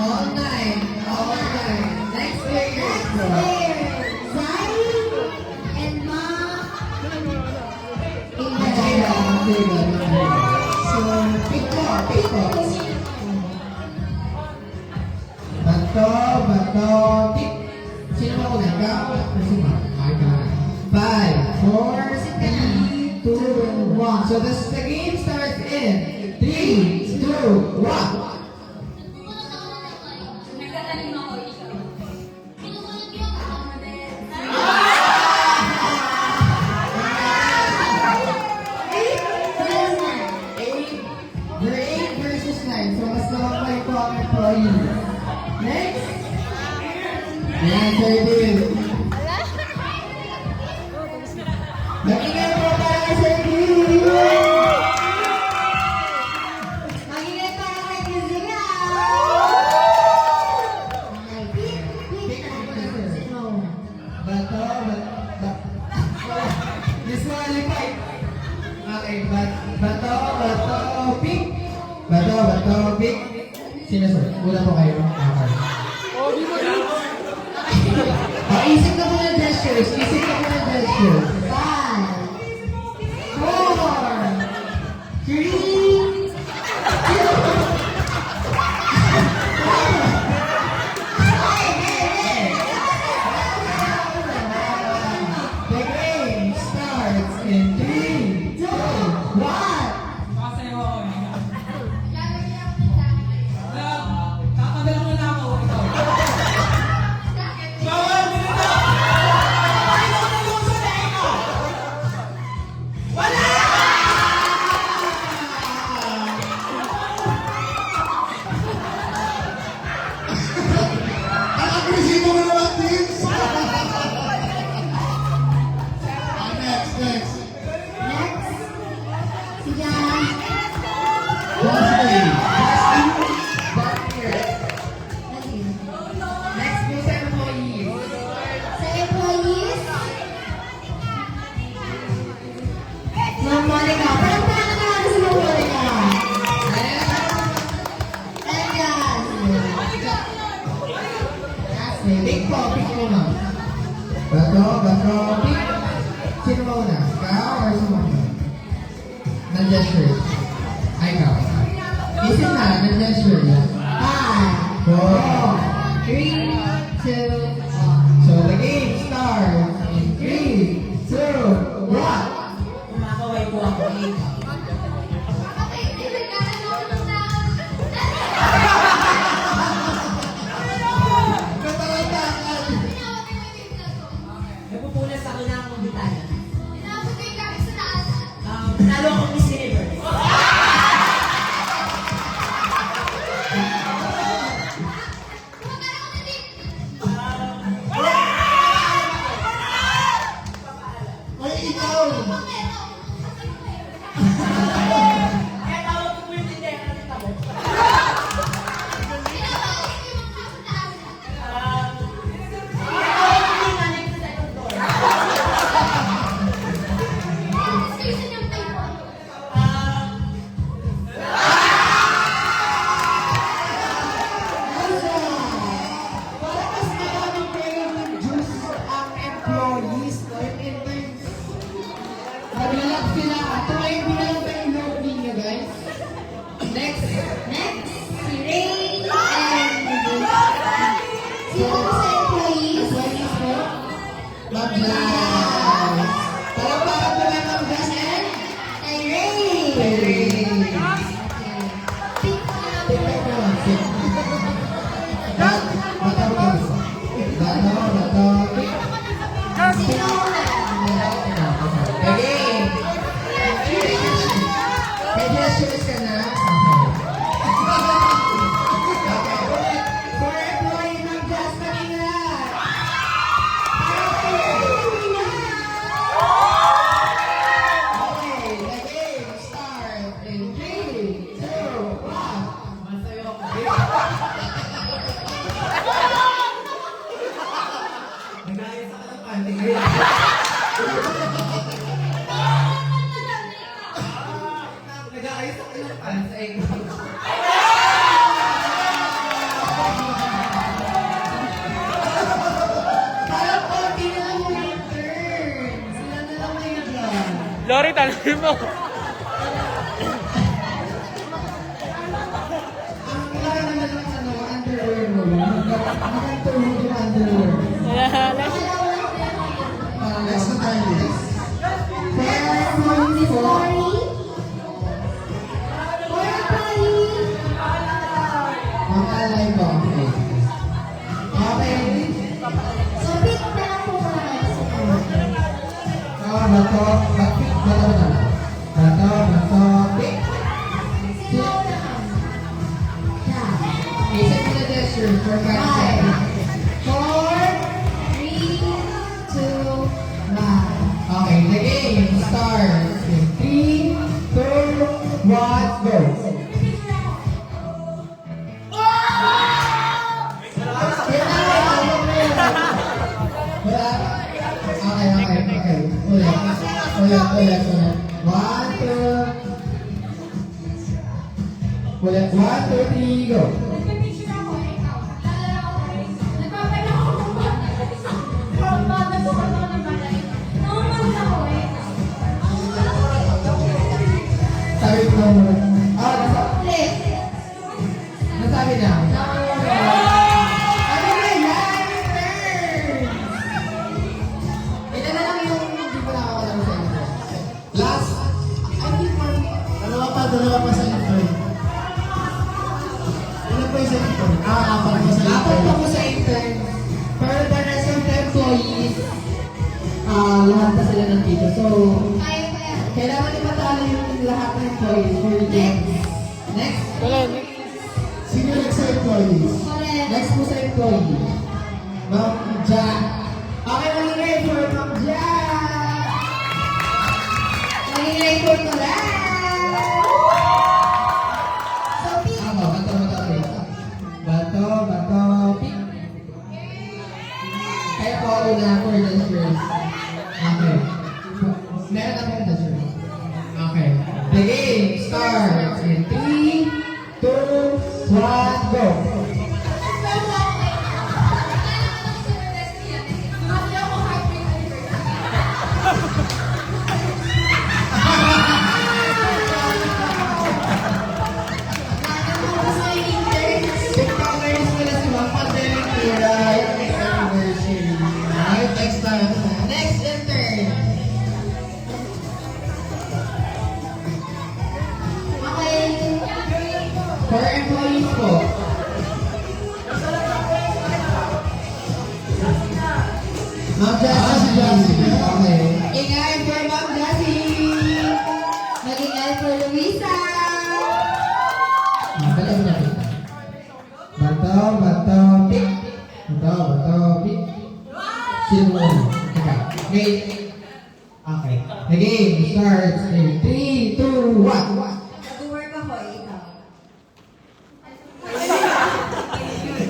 All nine. Next player. Zai and Ma. So, pick po. Bato, pick. Sino mo ulit ka? Si Mark. Okay. 5, 4, 3, 2, So the game starts in 3, 2, 1. We're 8 versus 9. So mas nakapay po ang employee. Next. Yan, Sir Bill. Mag-ingay po para kay Sir Bill. Mag-ingat tayo kay Kizina. Bato. Disqualified. Okay, bato, pick. Bato, pick. Sino sir? Una po kayo. Okay. Isip na po ng gestures. 5, 4, 3, 2, The game starts in 3, 2, 1. Ang agresibo mo naman, Tins! Next. Next. Si Jan. Justin. Back here. Next po sa employees. Sa employees. Ma'am Monica. Palagpakan na natin si Ma'am Monica. And Jan. Pick po, pick muna. Bato, pick. Sino ba una? Ikaw or si Mama? Nag-gesture. Ay, ikaw. Isip na, nag-gesture. 5, 4. 3, 2, 1. So the game starts in 3, 2, 1. Kumakaway po ako. Nagpupunas ako ng bitana. Nalo ako Miss Universe. Ay, ikaw! Kaya tawag ko po yung tindera ng tabo. Para mas maraming pera ng juice ang employees no? Yung interns. Naglalak sila. Tumayin din lang tayo yung loob ninyo, guys. Next. Next, si Ray and sino po sa employees? Employees po. Ma'am Jazz. Palakpakan po lang Ma'am Jazz and Kay Ray. kay Ray. Pick po na Pick up naman. Bato, pick. Sino una? Okay. May gestures ka na? Okay. Ulit. For employee ng Just Manila. Okay. The game starts in 3, 2, 1. Masayo ako. Nag-ayos ako ng panty. Nag-ayos ako ng panty. Parang konti na lang yung turn. Sila na lang kayo dyan. Lori, talin mo. Ang kaya naman ng underwear mo. Hanggang tuhod yung underwear. Next na tayo, Liz. There's one story. bato, pick. Okay, set the gesture for 5 seconds. 4, 3, 2, 1. Okay, the game starts in 3, 2, 1, go. Okay. Ulit. 1, 2. Ulit. 1, 2, 3, go. Nagpipicture ako eh. Lalala ako eh. Nagpapala ako ng bata. Bata ko ako ng bata eh. Nangungulit ako eh. Sabi ko na muna. Nasabi na. Ano ba yan? Ilan na lang yung hindi ko nakakalaro sa inyo. Last. Dalawa pa sa intern. Ilan pa yung sa intern? Apat pa sa Apat intern. pa ko sa intern. Pero the rest of the employees, lahat na sila nandito. So, Kaya pa yan. kailangan ipatalo yung lahat ng employees for the game. Next. Sino next sa employees? Correct. Next po sa employee. Ma'am Ja. Okay, magigay for Ma'am Ja. Maging record ko lang. So, pick. Bato, pick. Kaya po ako na for the shirts. Okay. Meron akong the shirts. Okay. The game starts in 3, 2, 1, go. TikTokers nila si Ma'am Pandemic Era. Yung next anniversary. Alright, next time. Next intern. Okay. For employees po. Ma'am Jessie. Okay. Ingay for Ma'am Jessie. Maging for Luisa. Dalawa na rin. Bato, pick. Bato, pick. Sino mo? Ikaw. Okay. Okay. The game starts in 3, 2, 1. Nag-work ako eh. Ikaw.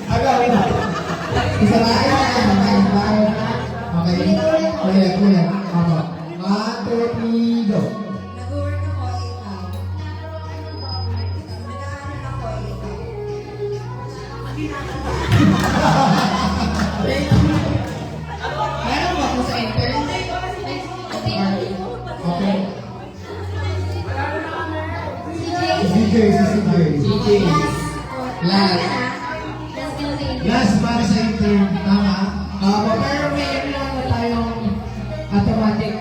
Agawin na. Isa na. Okay. Ulit. Ako. 1, 2, 3, go. Nag-work ako eh. Ikaw. Nag-aaral ako eh. Ikaw. Meron ba po sa intern? Okay. CJ. CJ. Last. Last para sa intern. Tama? Pero may lang na tayong automatic.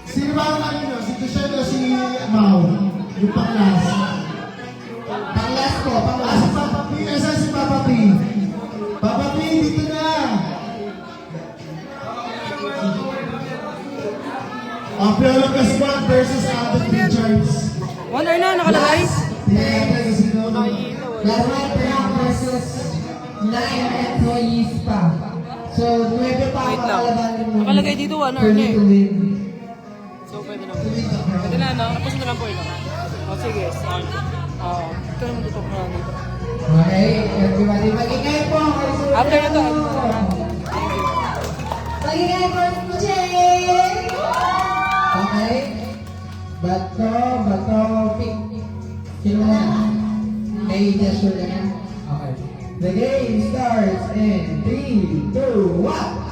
Sino ba ang kanino? Si Tushad o si Mau? Yung pang-last. Pang-last po, Si pang-last. Papa P. Asan si Papa P? Papa P, dito na! Apollo Gaspan versus Adam Richards. Wonder na, nakalagay. Tingnan natin kung sino. Last intern versus 9 employees pa. So, 9 pa ang Wait lang. makalabanin mo. Nakalagay dito, 1 hour for na you eh. to win. So, pwede na. Pwede na, no? Tapos na lang po ito. O, sige. Oo. Ito naman tutok na dito. Okay, everybody, mag-ingay po. After na to. Maging for Jay. Okay. Bato, pick. Sino mo na? May gesture ka na? Okay. The game starts in 3, 2, 1.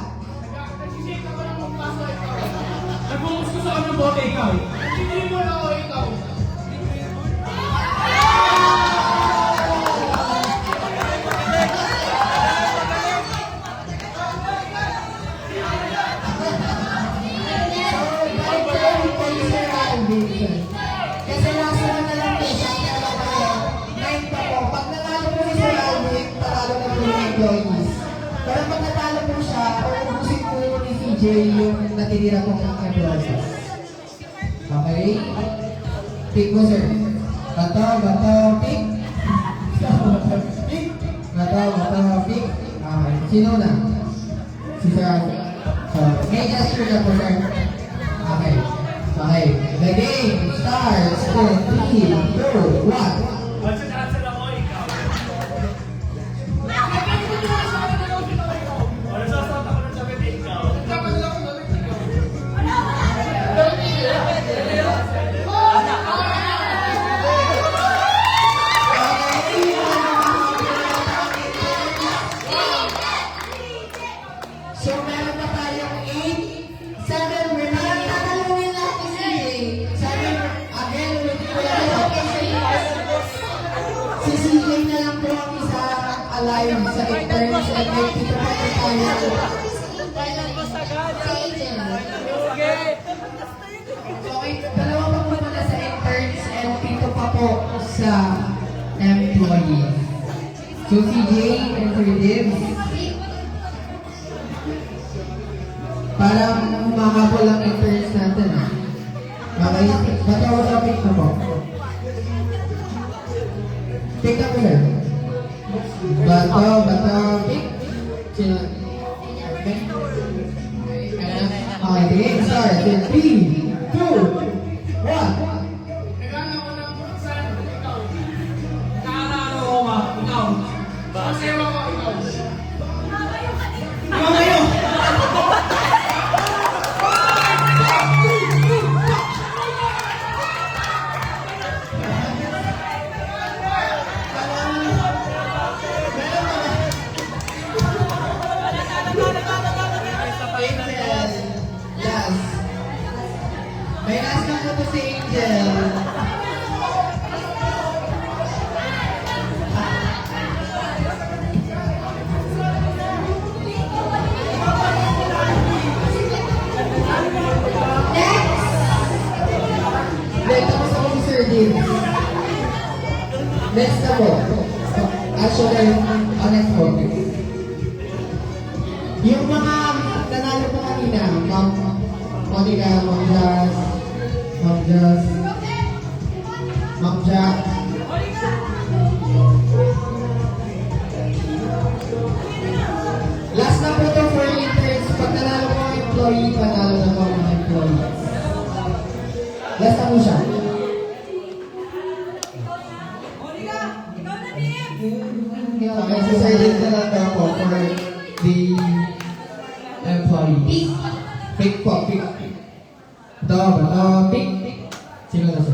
Kasi nasa na lang po siya, pero kayo, 9 pa po. Pag nanalo po si Sir Alvin, tatalo na po yung employees. Pero pag natalo po siya, or ubusin po ni CJ, yung natitira kong employees. Okay? Pick mo, sir. Bato, pick. Bato, pick. Okay. Sino na? Si Sir Alvin. So, may gesture na po, sir. Okay. Okay. The game starts in 3, 2, 1. So, meron na tayong 8, 7 remaining. Tatalungin natin si Jay. 7, again, ulitin ko lang. Si CJ na lang po ang isa alive sa interns and may dito pa po tayo. Okay, dalawa pa po muna sa interns and dito pa po sa employees. So, CJ and Sir Dibs, parang makakapol ang interns natin. Okay, topic na po. Pick up, sir. Bato, pick. Sino? Okay. Okay, game start in 3, 2, 1. Yes. May last na po to si Angel. Next! Tapos ako si Sir Dave. Next na po. Actually, next po. Yung mga nanalo po kanina, Ma'am Monica, Ma'am Jazz, Ma'am Jack. Last na po to for interns. Pag nanalo po ang employee, panalo na po ang employee. Last na po siya. Okay, so Sir Dave na lang daw po for the employee. Pick po, pick. Bato, pick. Sino na, sir?